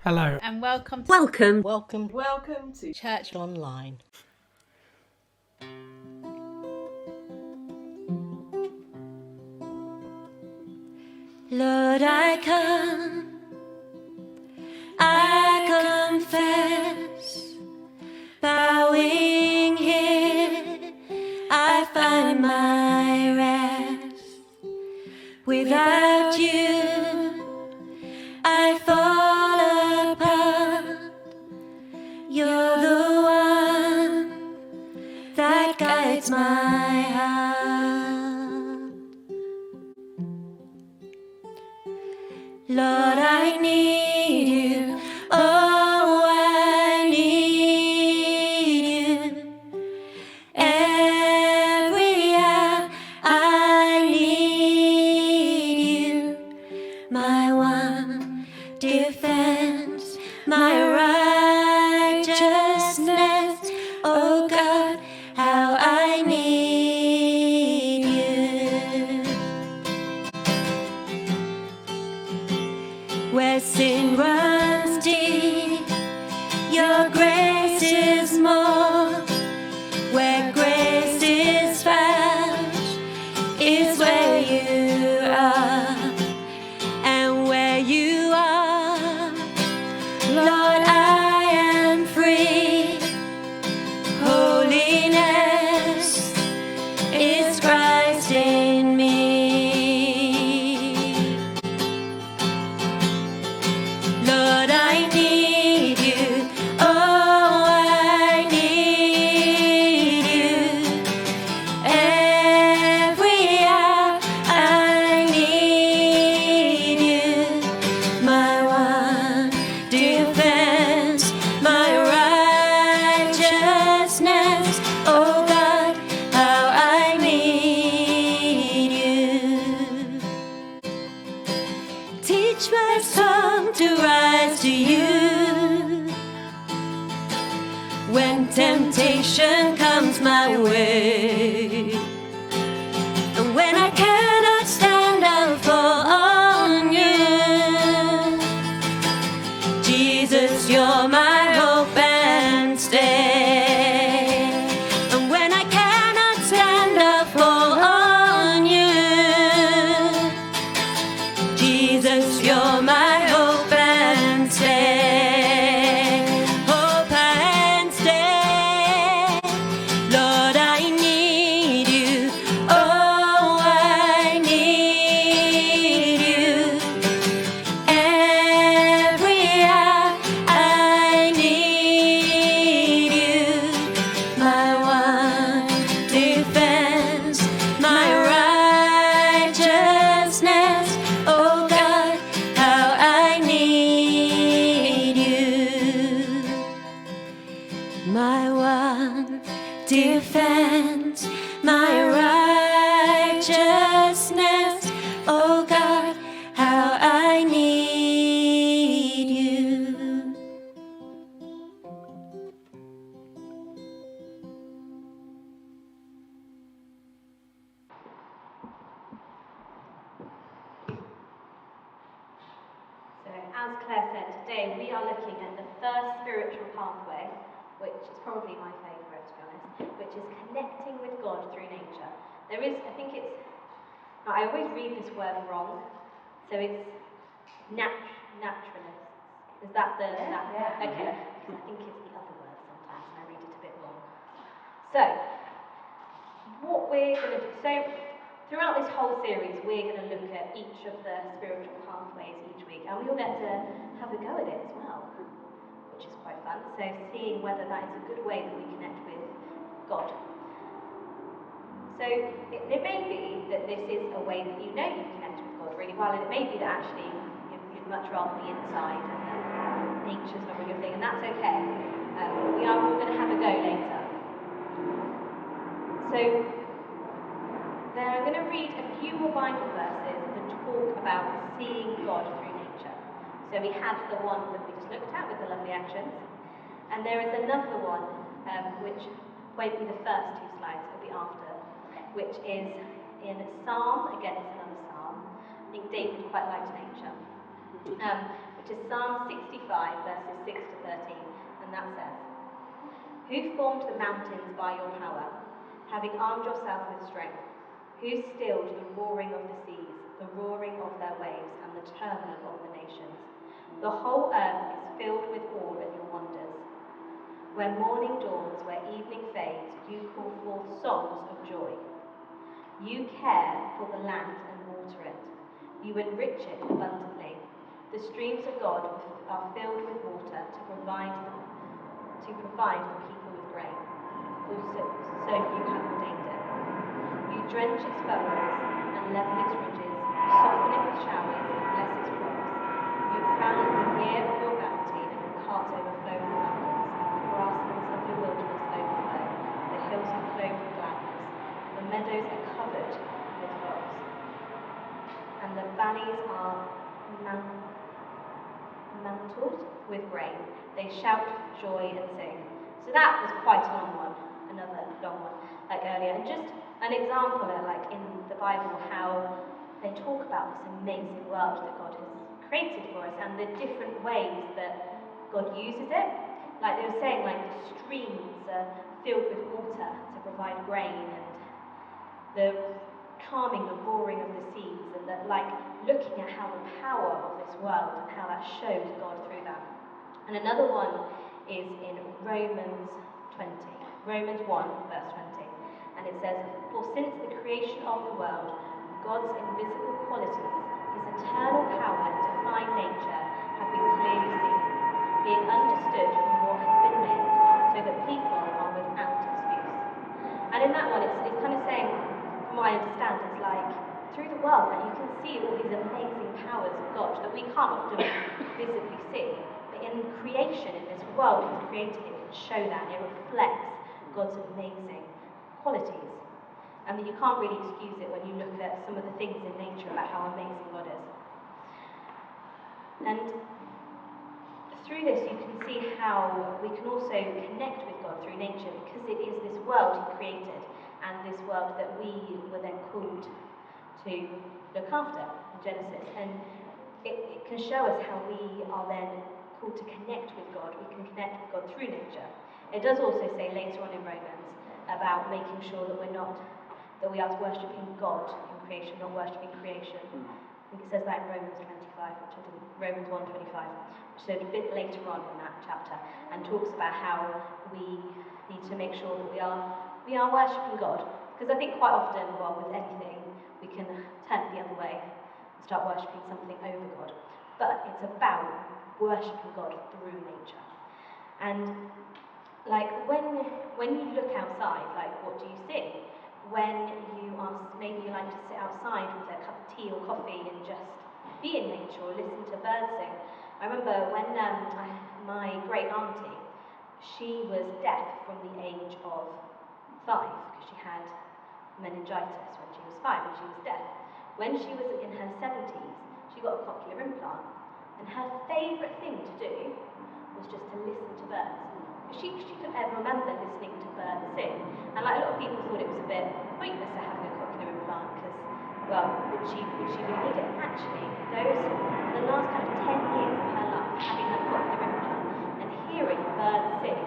Hello. And welcome to Church Online. Lord, I confess, bowing here, I find my rest. Without you, I fall apart. You're the one that guides my heart. Lord, I need you. Oh, I need you. Every hour I need you. My one defense, my righteousness. Oh God, how I need you. Where sin runs deep, your grace is more. Where grace is found is where you are. And where you are, Lord, I am free. Holiness is Christ in me. Lord, I need you. Oh, I need you. Every hour I need you. My one defense, my righteousness. Oh God, how I need you. Teach my song to rise to you. When temptation comes my way, and when I cannot stand, I'll fall on you. Jesus, you're my hope and stay. And when I cannot stand, I'll fall on you. Jesus, you're my hope and stay. Hope and stay. Lord, I need you. Oh, I need you. Every hour I need you. My one defense, my righteousness. Oh God, how I need you. My one defense, my righteousness. Oh God, how I need you. So, as Claire said, today we are looking at the first spiritual pathway, which is probably my favourite, to be honest, which is connecting with God through nature. There is, I think it's, I always read this word wrong, so it's naturalists. Is that the, okay, because I think it's the other word sometimes, and I read it a bit wrong. So, what we're going to do, so throughout this whole series, we're going to look at each of the spiritual pathways each week, and we will get to have a go at it as well, which is quite fun. So seeing whether that is a good way that we connect with God. So it may be that this is a way that you know you connect with God really well, and it may be that actually you'd much rather be inside and that nature's not really your thing, and that's okay. We are all going to have a go later. So then I'm going to read a few more Bible verses that talk about seeing God through nature. So we had the one that we just looked at with the lovely actions, and there is another one which won't be the first two slides, it'll be after, which is in Psalm, again it's another Psalm. I think David quite likes nature, which which is Psalm 65, verses 6 to 13, and that says, "Who formed the mountains by your power, having armed yourself with strength? Who stilled the roaring of the seas, the roaring of their waves, and the turmoil of the nations? The whole earth is filled with awe at your wonders. Where morning dawns, where evening fades, you call forth songs of joy. You care for the land and water it. You enrich it abundantly. The streams of God are filled with water to provide the people with grain. So you have ordained it. You drench its furrows and level its ridges. You soften it with showers and bless its crops. You crown the year of your bounty, and your carts overflow with abundance. The grasslands of your wilderness overflow. The hills flow with gladness. The meadows are covered with flocks, and the valleys are mantled with grain. They shout for joy and sing." So that was quite a long one, another long one, like earlier. And just an example, like in the Bible, how they talk about this amazing world that God has created for us and the different ways that God uses it. Like they were saying, like the streams are filled with water to provide grain, and the calming the roaring of the seas, and that like looking at how the power of this world and how that shows God through that. And another one is in Romans 1, verse 20. And it says, "For since the creation of the world, God's invisible qualities, his eternal power and divine nature have been clearly seen, being understood from what has been made, so that people are without excuse." And in that one, it's kind of saying, from what I understand, it's like through the world, like you can see all these amazing powers of God that we can't often visibly see. But in creation, in this world he's created, it can show that. It reflects God's amazing qualities. And that you can't really excuse it when you look at some of the things in nature about how amazing God is. And through this, you can see how we can also connect with God through nature, because it is this world he created, and this world that we were then called to look after in Genesis. And it can show us how we are then called to connect with God. We can connect with God through nature. It does also say later on in Romans about making sure that we are worshipping God in creation, not worshipping creation. I think it says that in Romans 25, Romans 1:25, which is a bit later on in that chapter, and talks about how we need to make sure that we are worshipping God. Because I think quite often, well, with anything, we can turn the other way and start worshipping something over God. But it's about worshipping God through nature. And like when you look outside, like what do you see? When maybe you like to sit outside with a cup of tea or coffee and just be in nature or listen to birds sing. I remember when my great auntie, she was deaf from the age of 5 because she had meningitis when she was 5 and she was deaf. When she was in her 70s, she got a cochlear implant, and her favourite thing to do was just to listen to birds. She couldn't ever remember listening to birds sing, and like a lot of people thought it was a bit pointless to having a cochlear implant because, well, would she really need it? Actually, for the last kind of 10 years of her life, having a cochlear implant and hearing birds sing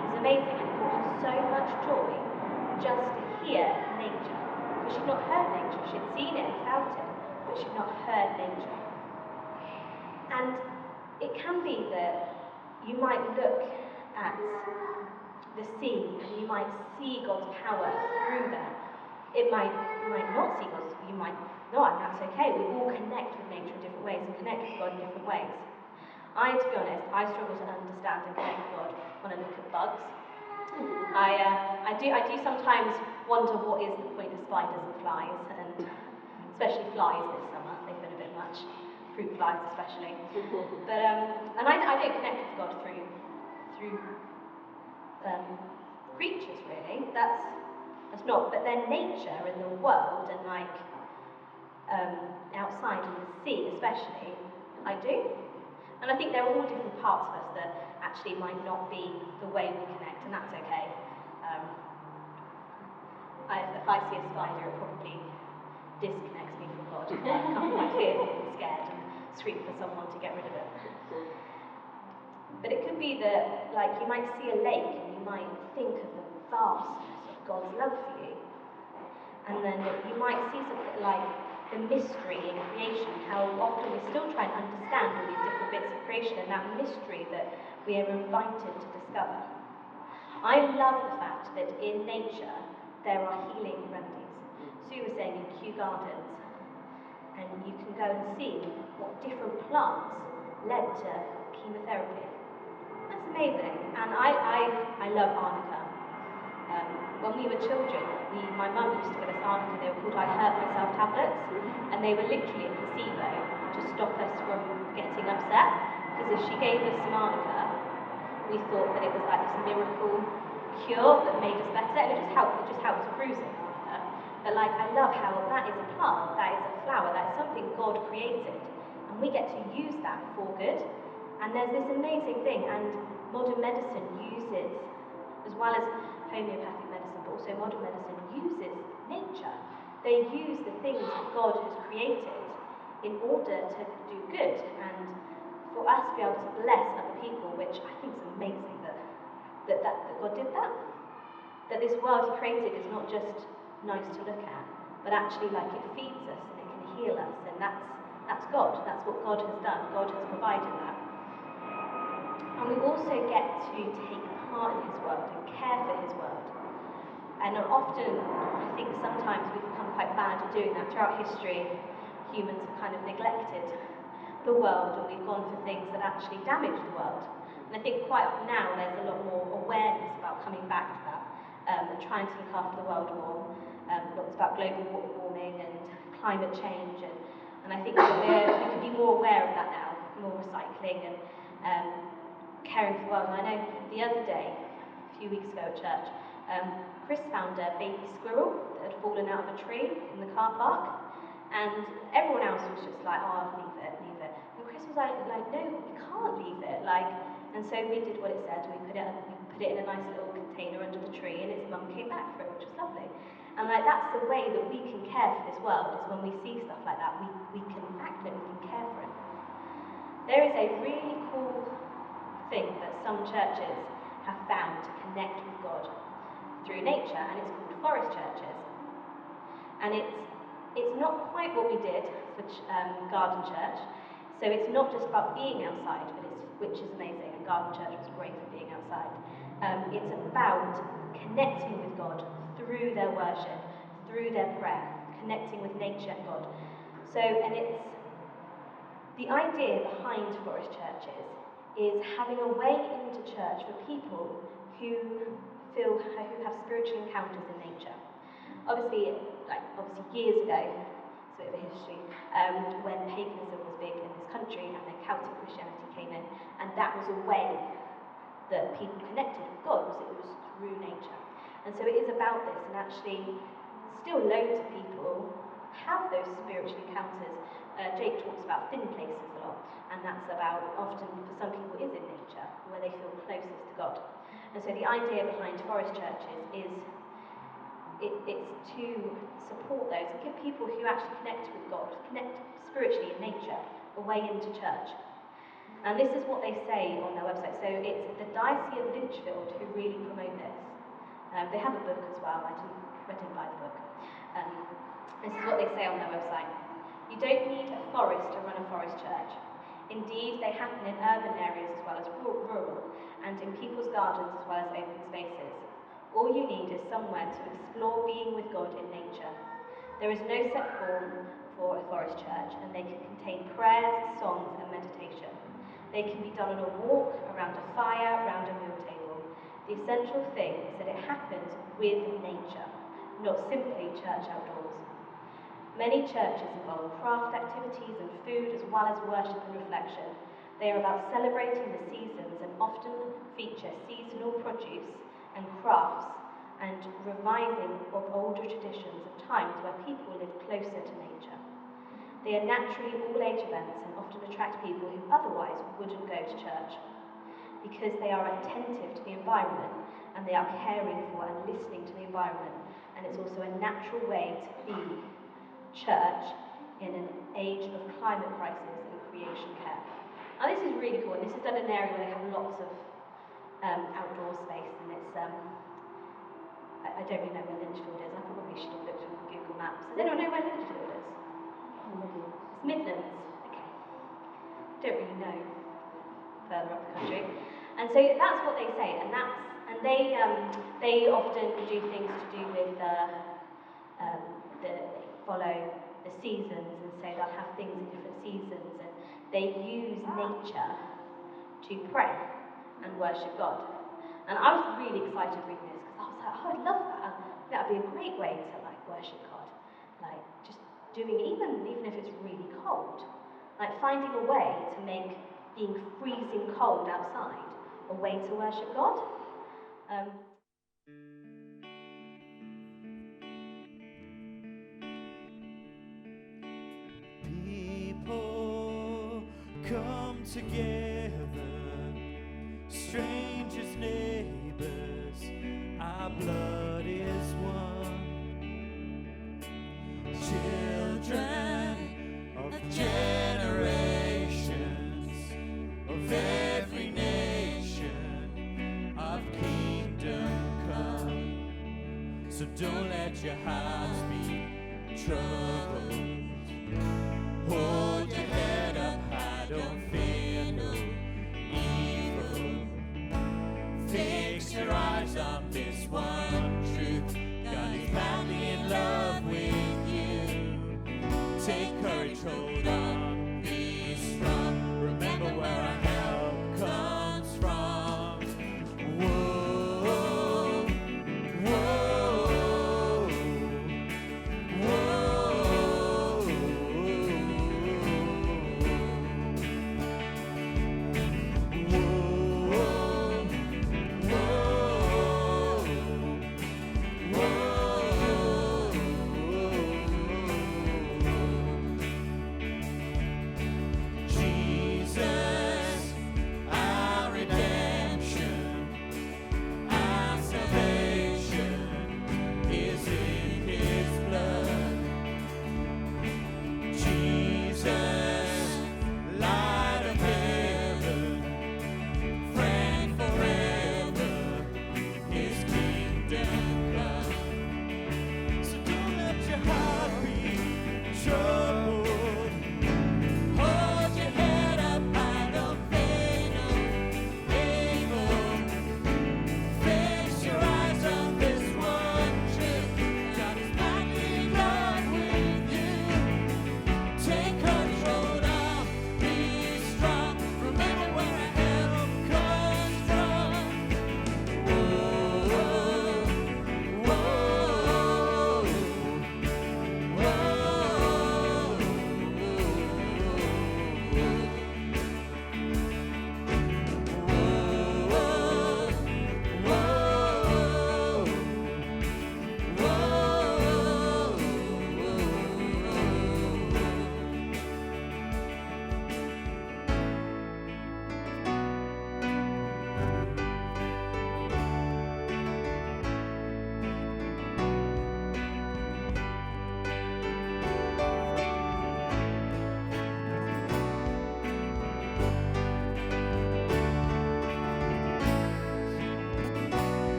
was amazing, and it brought her so much joy just to hear nature, because she'd not heard nature. She'd seen it and felt it, but she'd not heard nature. And it can be that you might look at the sea and you might see God's power through that. You might not see God's, you might not, and that's okay. We all connect with nature in different ways and connect with God in different ways. To be honest, I struggle to understand and connect with God when I look at bugs. I do sometimes wonder what is the point of spiders and flies, and especially flies this summer. They've been a bit much, fruit flies especially. But and I don't connect with God through creatures really. That's not. But then nature and the world and like outside in the sea especially, I do. And I think there are all different parts of us that actually might not be the way we connect, and that's okay. If I see a spider, it probably disconnects me from God. I can't quite feel feeling scared and scream for someone to get rid of it. that, like, you might see a lake and you might think of the vastness of God's love for you. And then you might see something like the mystery in creation, how often we still try and understand all these different bits of creation and that mystery that we are invited to discover. I love the fact that in nature there are healing remedies. Sue was saying in Kew Gardens, and you can go and see what different plants led to chemotherapy. That's amazing. And I love arnica. When we were children, my mum used to give us arnica. They were called I Hurt Myself tablets, and they were literally a placebo to stop us from getting upset. Because if she gave us some arnica, we thought that it was like this miracle cure that made us better, and it just helped bruising. But like, I love how that is a plant, that is a flower, that is something God created, and we get to use that for good. And there's this amazing thing, and modern medicine uses, as well as homeopathic medicine, but also modern medicine uses nature. They use the things that God has created in order to do good, and for us to be able to bless other people, which I think is amazing that God did that. That this world He created is not just nice to look at, but actually like it feeds us and it can heal us, and that's God. That's what God has done. God has provided that. And we also get to take part in His world and care for His world. And often, I think sometimes we've become quite bad at doing that. Throughout history, humans have kind of neglected the world, and we've gone for things that actually damage the world. And I think quite now there's a lot more awareness about coming back to that, and trying to look after the world more. Lots about global warming and climate change, and I think that we can be more aware of that now, more recycling and caring for the world. And I know the other day, a few weeks ago at church, Chris found a baby squirrel that had fallen out of a tree in the car park, and everyone else was just like, oh, leave it. And Chris was like, no, you can't leave it. And so we did what it said. We put it in a nice little container under the tree, and its mum came back for it, which was lovely. And that's the way that we can care for this world, is when we see stuff like that, we can act on it, we can care for it. There is a really cool thing that some churches have found to connect with God through nature, and it's called forest churches. And it's not quite what we did for Garden Church. So it's not just about being outside, which is amazing, and Garden Church was great for being outside. It's about connecting with God through their worship, through their prayer, connecting with nature and God. So, and it's the idea behind forest churches is having a way into church for people who have spiritual encounters in nature. Obviously years ago, it's a bit of a history, when paganism was big in this country and then Celtic Christianity came in, and that was a way that people connected with God, it was through nature. And so it is about this, and actually still loads of people have those spiritual encounters. Jake talks about thin places a lot, and that's about, often for some people, is in nature, where they feel closest to God. And so the idea behind forest churches is it's to support those and give people who actually connect with God, connect spiritually in nature, a way into church. And this is what they say on their website. So it's the Diocese of Lichfield who really promote this. They have a book as well. I didn't buy the book. This is what they say on their website. You don't need a forest to run a forest church. Indeed, they happen in urban areas as well as rural, and in people's gardens as well as open spaces. All you need is somewhere to explore being with God in nature. There is no set form for a forest church, and they can contain prayers, songs, and meditation. They can be done on a walk, around a fire, around a meal table. The essential thing is that it happens with nature, not simply church outdoors. Many churches involve craft activities and food as well as worship and reflection. They are about celebrating the seasons and often feature seasonal produce and crafts and reviving of older traditions of times where people lived closer to nature. They are naturally all-age events and often attract people who otherwise wouldn't go to church, because they are attentive to the environment and they are caring for and listening to the environment, and it's also a natural way to be church in an age of climate crisis and creation care. Now this is really cool, and this is done in an area where they have lots of outdoor space, and it's I don't really know where Lichfield is. I probably should have looked on Google Maps. Does anyone know where Lichfield is? It's Midlands. Okay. Don't really know further up the country. And so that's what they say, and they often do things to do with they follow the seasons, and so they'll have things in different seasons, and they use nature to pray and worship God. And I was really excited reading this because I was like, oh, I'd love that. That would be a great way to like worship God, like just doing even if it's really cold, like finding a way to make being freezing cold outside a way to worship God. People come together, strangers, neighbors, our blood is one. Children of generations, of every nation, of kingdom come. So don't let your hearts be troubled. Hold your head up high, don't fear no evil. Fix your eyes on this one truth. God is madly in love with you. Take courage, hold on, be strong. Remember where our help comes from. Whoa, whoa, whoa.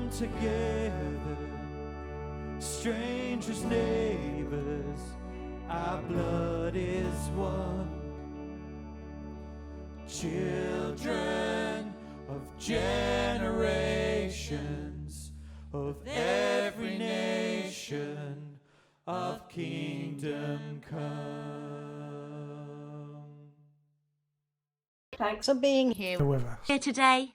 come together, strangers, neighbors, our blood is one. Children of generations, of every nation, of kingdom come. Thanks for being here with us. Here today.